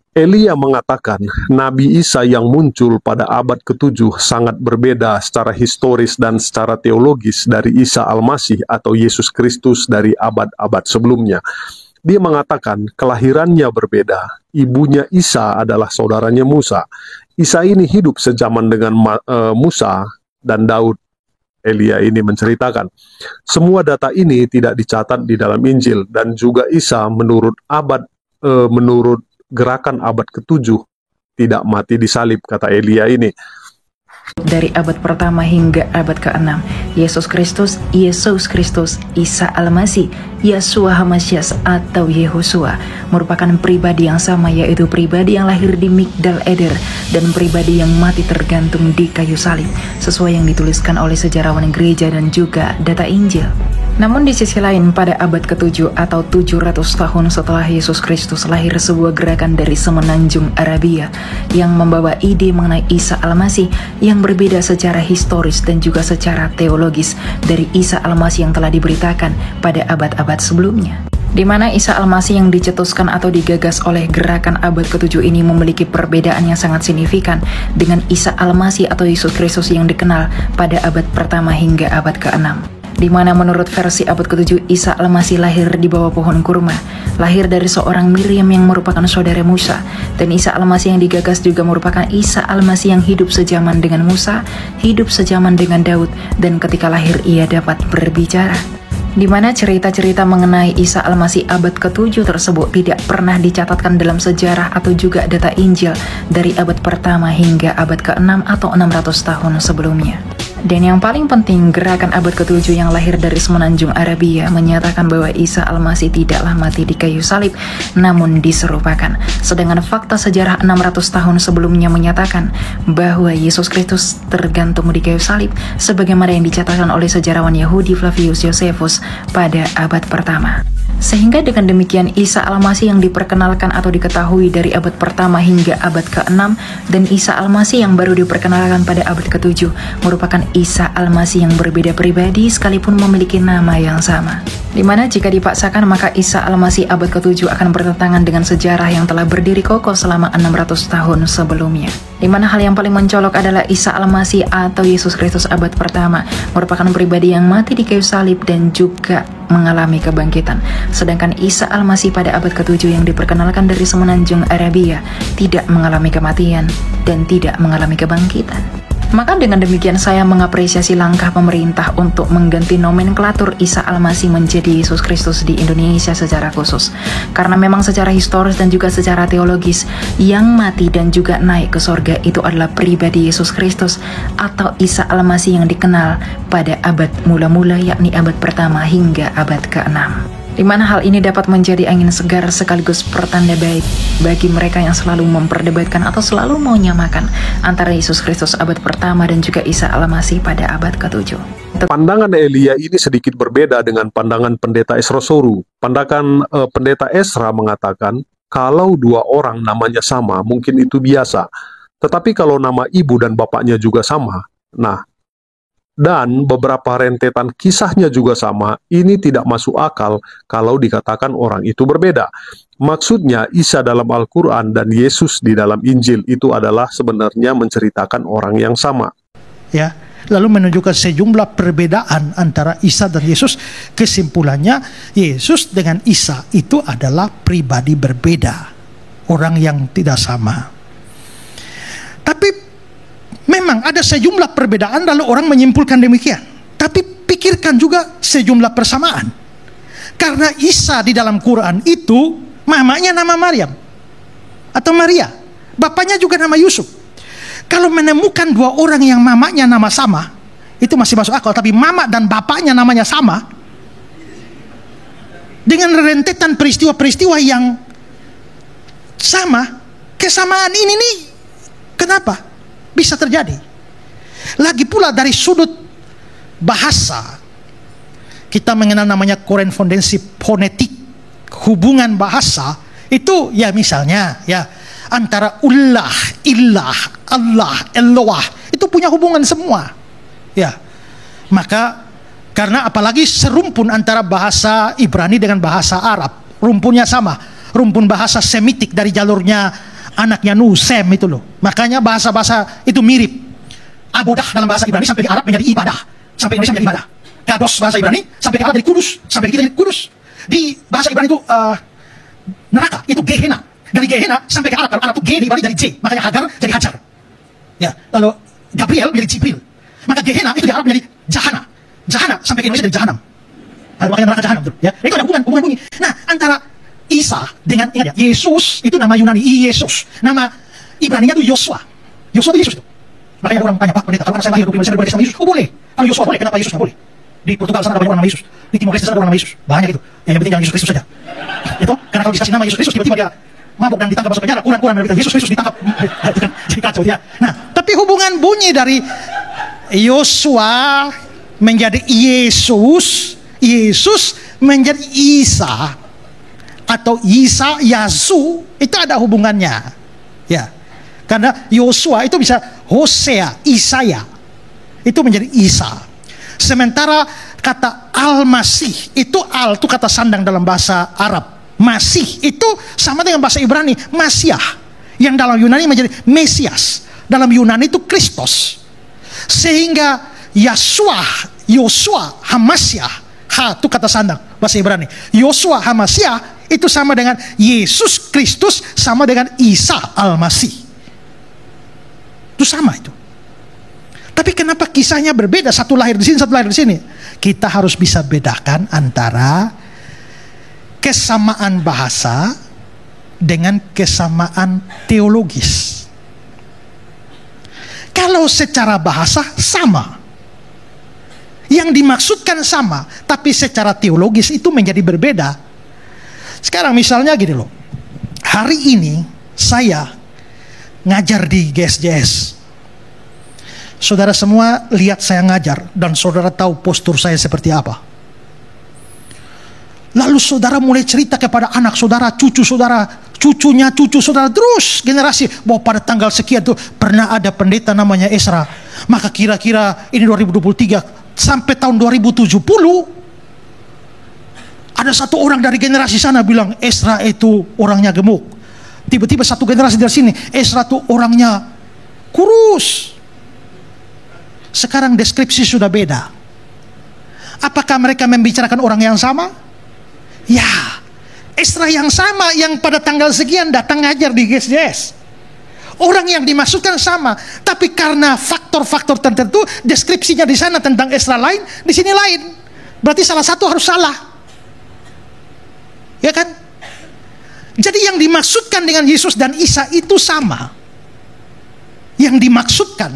Elia mengatakan Nabi Isa yang muncul pada abad ke-7 sangat berbeda secara historis dan secara teologis dari Isa Al-Masih atau Yesus Kristus dari abad-abad sebelumnya. Dia mengatakan kelahirannya berbeda. Ibunya Isa adalah saudaranya Musa. Isa ini hidup sejaman dengan Musa dan Daud. Elia ini menceritakan, semua data ini tidak dicatat di dalam Injil, dan juga Isa menurut gerakan abad ke-7 tidak mati disalib, kata Elia ini. Dari abad pertama hingga abad ke-6, Yesus Kristus, Isa Al-Masih, Yeshua Hamasyas atau Yehosua merupakan pribadi yang sama, yaitu pribadi yang lahir di Migdal Eder dan pribadi yang mati tergantung di kayu salib, sesuai yang dituliskan oleh sejarawan gereja dan juga data Injil. Namun di sisi lain, pada abad ke-7 atau 700 tahun setelah Yesus Kristus lahir, sebuah gerakan dari semenanjung Arabia yang membawa ide mengenai Isa Al-Masih yang berbeda secara historis dan juga secara teologis dari Isa Al-Masih yang telah diberitakan pada abad-abad sebelumnya. Di mana Isa Al-Masih yang dicetuskan atau digagas oleh gerakan abad ke-7 ini memiliki perbedaan yang sangat signifikan dengan Isa Al-Masih atau Yesus Kristus yang dikenal pada abad pertama hingga abad ke-6. Di mana menurut versi abad ke-7, Isa Al-Masih lahir di bawah pohon kurma, lahir dari seorang Miriam yang merupakan saudara Musa, dan Isa Al-Masih yang digagas juga merupakan Isa Al-Masih yang hidup sejaman dengan Musa, hidup sejaman dengan Daud, dan ketika lahir ia dapat berbicara. Di mana cerita-cerita mengenai Isa Al-Masih abad ke-7 tersebut tidak pernah dicatatkan dalam sejarah atau juga data Injil dari abad pertama hingga abad ke-6 atau 600 tahun sebelumnya. Dan yang paling penting, gerakan abad ke-7 yang lahir dari semenanjung Arabia menyatakan bahwa Isa Al-Masih tidaklah mati di kayu salib, namun diserupakan. Sedangkan fakta sejarah 600 tahun sebelumnya menyatakan bahwa Yesus Kristus tergantung di kayu salib, sebagaimana yang dicatatkan oleh sejarawan Yahudi Flavius Josephus pada abad pertama. Sehingga dengan demikian Isa Al-Masih yang diperkenalkan atau diketahui dari abad pertama hingga abad ke-6 dan Isa Al-Masih yang baru diperkenalkan pada abad ke-7 merupakan Isa Al-Masih yang berbeda pribadi sekalipun memiliki nama yang sama. Dimana jika dipaksakan maka Isa Al-Masih abad ke-7 akan bertentangan dengan sejarah yang telah berdiri kokoh selama 600 tahun sebelumnya. Dimana hal yang paling mencolok adalah Isa Al-Masih atau Yesus Kristus abad pertama merupakan pribadi yang mati di kayu salib dan juga mengalami kebangkitan. Sedangkan Isa Al-Masih pada abad ke-7 yang diperkenalkan dari semenanjung Arabia tidak mengalami kematian dan tidak mengalami kebangkitan. Maka dengan demikian saya mengapresiasi langkah pemerintah untuk mengganti nomenklatur Isa Al-Masih menjadi Yesus Kristus di Indonesia secara khusus. Karena memang secara historis dan juga secara teologis, yang mati dan juga naik ke sorga itu adalah pribadi Yesus Kristus atau Isa Al-Masih yang dikenal pada abad mula-mula, yakni abad pertama hingga abad ke-6. Di mana hal ini dapat menjadi angin segar sekaligus pertanda baik bagi mereka yang selalu memperdebatkan atau selalu mau nyamakan antara Yesus Kristus abad pertama dan juga Isa Al-Masih pada abad ke-7. Pandangan Elia ini sedikit berbeda dengan pandangan pendeta Esra Soru. Pandangan pendeta Esra mengatakan kalau dua orang namanya sama mungkin itu biasa, tetapi kalau nama ibu dan bapaknya juga sama, dan beberapa rentetan kisahnya juga sama, ini tidak masuk akal kalau dikatakan orang itu berbeda. Maksudnya Isa dalam Al-Quran dan Yesus di dalam Injil itu adalah sebenarnya menceritakan orang yang sama. Ya, lalu menunjukkan sejumlah perbedaan antara Isa dan Yesus. Kesimpulannya, Yesus dengan Isa itu adalah pribadi berbeda, orang yang tidak sama. Tapi memang ada sejumlah perbedaan lalu orang menyimpulkan demikian. Tapi pikirkan juga sejumlah persamaan. Karena Isa di dalam Quran itu mamanya nama Maryam atau Maria, bapaknya juga nama Yusuf. Kalau menemukan dua orang yang mamanya nama sama, itu masih masuk akal. Tapi mama dan bapaknya namanya sama, dengan rentetan peristiwa-peristiwa yang sama, kesamaan ini nih kenapa bisa terjadi? Lagi pula dari sudut bahasa, kita mengenal namanya korespondensi fonetik, hubungan bahasa itu ya misalnya ya antara ullah, illah, Allah, Eloah itu punya hubungan semua. Ya, maka karena apalagi serumpun antara bahasa Ibrani dengan bahasa Arab, rumpunnya sama, rumpun bahasa Semitik dari jalurnya anaknya Nuh, Sem itu loh. Makanya bahasa-bahasa itu mirip. Abodah dalam bahasa Ibrani sampai ke Arab menjadi ibadah, sampai Indonesia menjadi ibadah. Kados bahasa Ibrani sampai ke Arab jadi kudus, sampai kita jadi kudus. Di bahasa Ibrani itu neraka itu Gehenna. Dari Gehenna sampai ke Arab, kalau Arab itu G dibalik dari J, makanya Hagar jadi Hajar. Ya, lalu Gabriel menjadi Jibril. Maka Gehenna itu di Arab menjadi Jahana. Jahana sampai ke Indonesia jadi Jahanam. Makanya neraka Jahanam itu. Ya, itu ada hubungan bunyi. Nah, antara Isa dengan ingat ya, Yesus itu nama Yunani Yesus, nama Ibraninya itu Yosua. Yosua itu Yesus itu. Makanya orang tanya, Pak Pendeta, kalau anak saya lahir 25 Desember berbeda sama Yesus, oh boleh. Kalau Yosua boleh, kenapa Yesus nggak boleh? Di Portugal sana ada banyak orang nama Yesus, di Timor Leste sana ada orang nama Yesus, banyak itu. Yang penting jangan Yesus Kristus saja. Itu karena kalau dikasih nama Yesus Kristus tiba-tiba dia mabuk dan ditangkap masuk penjara, kurang Yesus Kristus ditangkap, jadi kacau dia. Nah, tapi hubungan bunyi dari Yosua menjadi Yesus, Yesus menjadi Isa, atau Isa, Yasu, itu ada hubungannya. Ya. Karena Yosua itu bisa Hosea, Isaya. Itu menjadi Isa. Sementara kata Al-Masih, itu Al itu kata sandang dalam bahasa Arab. Masih itu sama dengan bahasa Ibrani, Masiah. Yang dalam Yunani menjadi Mesias. Dalam Yunani itu Kristus. Sehingga Yosua, Hamasiah, Ha itu kata sandang bahasa Ibrani. Yosua Hamasiah itu sama dengan Yesus Kristus, sama dengan Isa Al-Masih. Itu sama itu. Tapi kenapa kisahnya berbeda? Satu lahir di sini, satu lahir di sini. Kita harus bisa bedakan antara kesamaan bahasa dengan kesamaan teologis. Kalau secara bahasa sama, yang dimaksudkan sama, tapi secara teologis itu menjadi berbeda. Sekarang misalnya gini loh, hari ini saya ngajar di GSJS. Saudara semua lihat saya ngajar, dan saudara tahu postur saya seperti apa. Lalu saudara mulai cerita kepada anak saudara, cucu saudara, cucunya cucu saudara, terus generasi, bahwa pada tanggal sekian tuh pernah ada pendeta namanya Esra. Maka kira-kira ini 2023 sampai tahun 2070 ada satu orang dari generasi sana bilang Esra itu orangnya gemuk. Tiba-tiba satu generasi dari sini, Esra itu orangnya kurus. Sekarang deskripsi sudah beda. Apakah mereka membicarakan orang yang sama? Ya, Esra yang sama yang pada tanggal sekian datang ngajar di GSJS. Orang yang dimaksudkan sama, tapi karena faktor-faktor tertentu, deskripsinya di sana tentang Esra lain, di sini lain. Berarti salah satu harus salah. Ya kan? Jadi yang dimaksudkan dengan Yesus dan Isa itu sama. Yang dimaksudkan,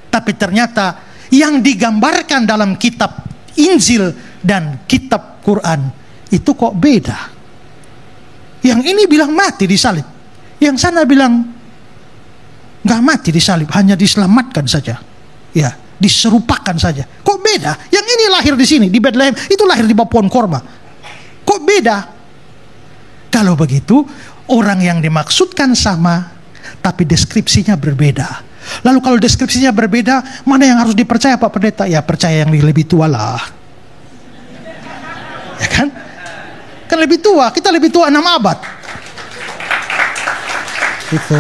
tapi ternyata yang digambarkan dalam kitab Injil dan kitab Quran itu kok beda. Yang ini bilang mati di salib, yang sana bilang nggak mati di salib, hanya diselamatkan saja, ya, diserupakan saja. Kok beda? Yang ini lahir di sini di Bethlehem, itu lahir di bawah pohon korma. Kok beda? Kalau begitu, orang yang dimaksudkan sama, tapi deskripsinya berbeda. Lalu kalau deskripsinya berbeda, mana yang harus dipercaya Pak Pendeta? Ya percaya yang lebih tua lah. Ya kan? Kan lebih tua, kita lebih tua 6 abad. Itu.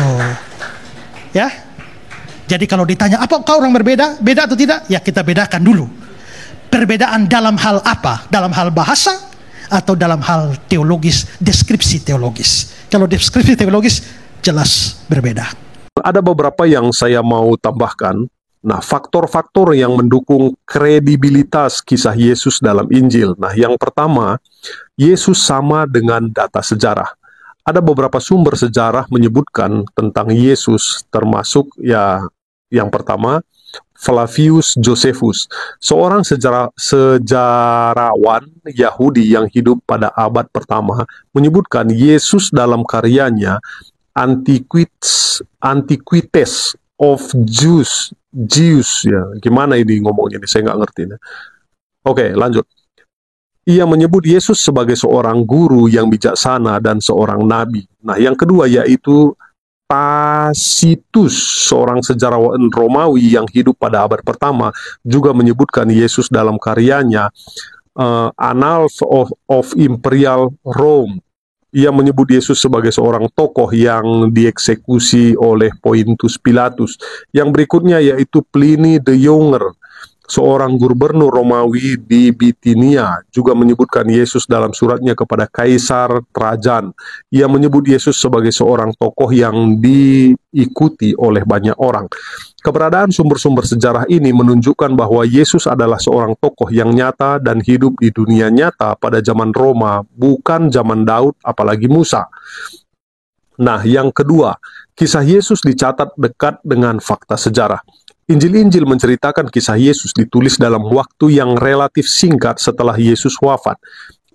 Ya. Jadi kalau ditanya, apakah orang berbeda? Beda atau tidak? Ya kita bedakan dulu. Perbedaan dalam hal apa? Dalam hal bahasa atau dalam hal teologis, deskripsi teologis. Kalau deskripsi teologis jelas berbeda. Ada beberapa yang saya mau tambahkan. Nah, faktor-faktor yang mendukung kredibilitas kisah Yesus dalam Injil. Nah, yang pertama, Yesus sama dengan data sejarah. Ada beberapa sumber sejarah menyebutkan tentang Yesus, termasuk ya yang pertama, Flavius Josephus, seorang sejarawan Yahudi yang hidup pada abad pertama, menyebutkan Yesus dalam karyanya Antiquities of Jews, ya, gimana ini ngomongnya, saya nggak ngerti. Oke, lanjut. Ia menyebut Yesus sebagai seorang guru yang bijaksana dan seorang nabi. Nah, yang kedua yaitu Tacitus, seorang sejarawan Romawi yang hidup pada abad pertama, juga menyebutkan Yesus dalam karyanya Annals of Imperial Rome. Ia menyebut Yesus sebagai seorang tokoh yang dieksekusi oleh Pontius Pilatus. Yang berikutnya yaitu Pliny the Younger, seorang gubernur Romawi di Bitinia, juga menyebutkan Yesus dalam suratnya kepada Kaisar Trajan. Ia menyebut Yesus sebagai seorang tokoh yang diikuti oleh banyak orang. Keberadaan sumber-sumber sejarah ini menunjukkan bahwa Yesus adalah seorang tokoh yang nyata dan hidup di dunia nyata pada zaman Roma, bukan zaman Daud apalagi Musa. Nah, yang kedua, kisah Yesus dicatat dekat dengan fakta sejarah. Injil-Injil menceritakan kisah Yesus ditulis dalam waktu yang relatif singkat setelah Yesus wafat.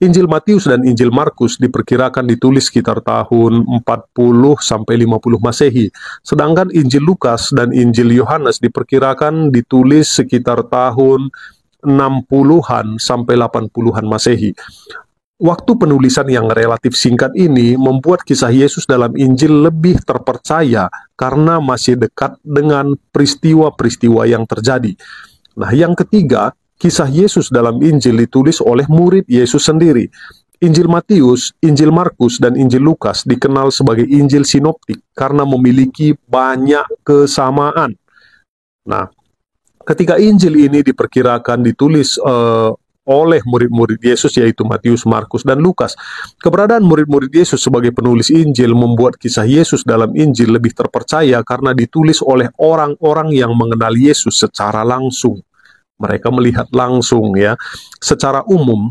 Injil Matius dan Injil Markus diperkirakan ditulis sekitar tahun 40-50 Masehi, sedangkan Injil Lukas dan Injil Yohanes diperkirakan ditulis sekitar tahun 60-an sampai 80-an Masehi. Waktu penulisan yang relatif singkat ini membuat kisah Yesus dalam Injil lebih terpercaya karena masih dekat dengan peristiwa-peristiwa yang terjadi. Nah, yang ketiga, kisah Yesus dalam Injil ditulis oleh murid Yesus sendiri. Injil Matius, Injil Markus, dan Injil Lukas dikenal sebagai Injil sinoptik karena memiliki banyak kesamaan. Nah, ketika Injil ini diperkirakan ditulis oleh murid-murid Yesus, yaitu Matius, Markus, dan Lukas, keberadaan murid-murid Yesus sebagai penulis Injil membuat kisah Yesus dalam Injil lebih terpercaya karena ditulis oleh orang-orang yang mengenal Yesus secara langsung. Mereka melihat langsung, ya. Secara umum,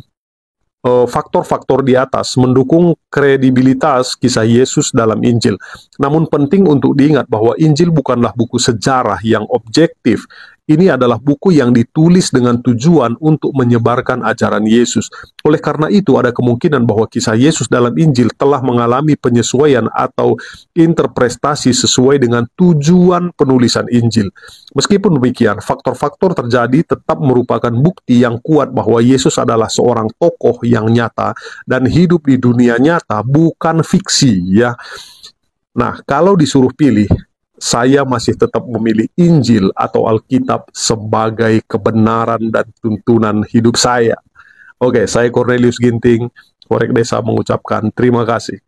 faktor-faktor di atas mendukung kredibilitas kisah Yesus dalam Injil. Namun penting untuk diingat bahwa Injil bukanlah buku sejarah yang objektif. Ini adalah buku yang ditulis dengan tujuan untuk menyebarkan ajaran Yesus. Oleh karena itu, ada kemungkinan bahwa kisah Yesus dalam Injil telah mengalami penyesuaian atau interpretasi sesuai dengan tujuan penulisan Injil. Meskipun demikian, faktor-faktor terjadi tetap merupakan bukti yang kuat bahwa Yesus adalah seorang tokoh yang nyata dan hidup di dunia nyata, bukan fiksi, ya. Nah, kalau disuruh pilih, saya masih tetap memilih Injil atau Alkitab sebagai kebenaran dan tuntunan hidup saya. Oke, saya Cornelius Ginting, Korek Desa mengucapkan terima kasih.